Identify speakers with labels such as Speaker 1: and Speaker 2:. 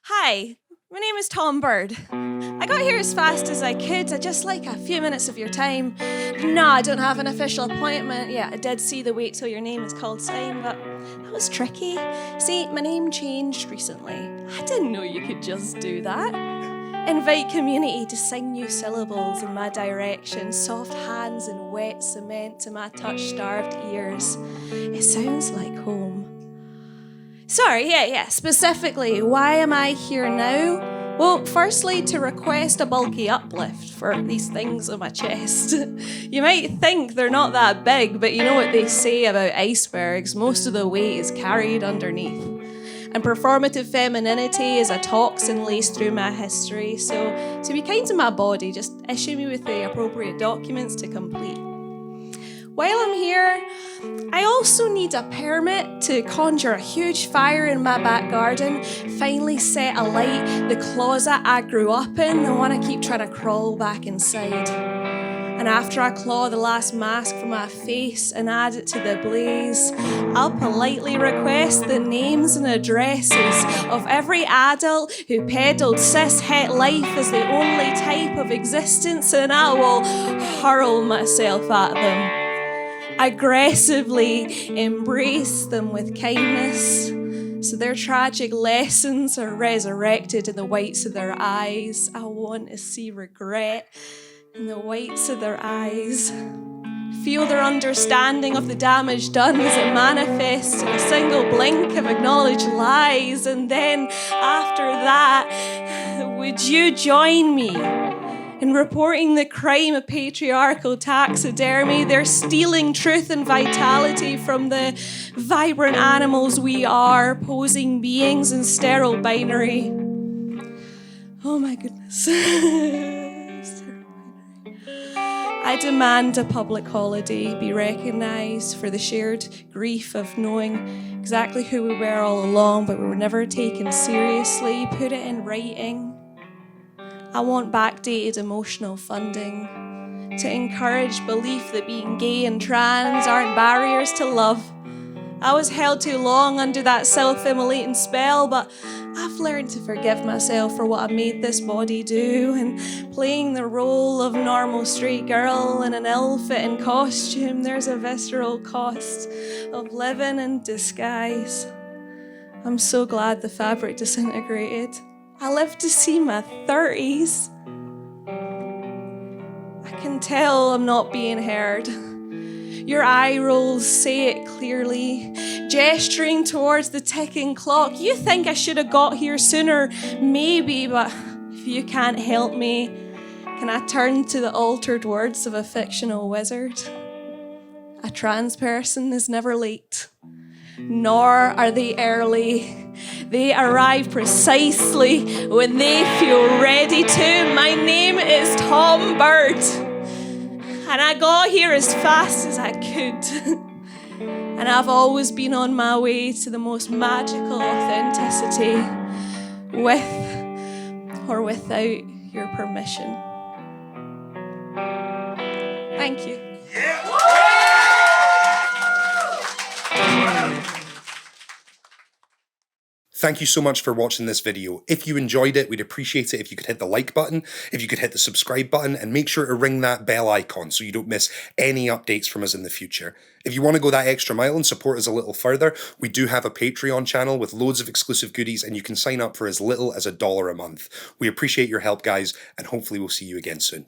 Speaker 1: Hi, my name is Tom Bird. I got here as fast as I could. I'd just like a few minutes of your time. No, I don't have an official appointment. Yeah, I did see the wait till your name is called sign, but that was tricky. See, my name changed recently. I didn't know you could just do that. Invite community to sing new syllables in my direction, soft hands and wet cement to my touch-starved ears. It sounds like home. Sorry, specifically, why am I here now? Well, firstly, to request a bulky uplift for these things on my chest. You might think they're not that big, but you know what they say about icebergs, most of the weight is carried underneath. And performative femininity is a toxin laced through my history, so to be kind to my body, just issue me with the appropriate documents to complete. While I'm here, I also need a permit to conjure a huge fire in my back garden, finally set alight the closet I grew up in, the one I keep trying to crawl back inside. And after I claw the last mask from my face and add it to the blaze, I'll politely request the names and addresses of every adult who peddled cis-het life as the only type of existence, and I will hurl myself at them. Aggressively embrace them with kindness, so their tragic lessons are resurrected in the whites of their eyes. I want to see regret in the whites of their eyes. Feel their understanding of the damage done as it manifests in a single blink of acknowledged lies. And then after that, would you join me in reporting the crime of patriarchal taxidermy? They're stealing truth and vitality from the vibrant animals we are, posing beings in sterile binary. Oh my goodness. I demand a public holiday be recognised for the shared grief of knowing exactly who we were all along, but we were never taken seriously. Put it in writing. I want backdated emotional funding to encourage belief that being gay and trans aren't barriers to love. I was held too long under that self-immolating spell, but I've learned to forgive myself for what I made this body do, and playing the role of normal straight girl in an ill-fitting costume, there's a visceral cost of living in disguise. I'm so glad the fabric disintegrated. I lived to see my 30s. I can tell I'm not being heard. Your eye rolls say it clearly, gesturing towards the ticking clock. You think I should have got here sooner, maybe, but if you can't help me, can I turn to the altered words of a fictional wizard? A trans person is never late, nor are they early. They arrive precisely when they feel ready to. My name is Tom Bird, and I got here as fast as I could. And I've always been on my way to the most magical authenticity, with or without your permission. Thank you.
Speaker 2: Thank you so much for watching this video. If you enjoyed it, we'd appreciate it if you could hit the like button, if you could hit the subscribe button, and make sure to ring that bell icon so you don't miss any updates from us in the future. If you want to go that extra mile and support us a little further, we do have a Patreon channel with loads of exclusive goodies, and you can sign up for as little as $1 a month. We appreciate your help, guys, and hopefully we'll see you again soon.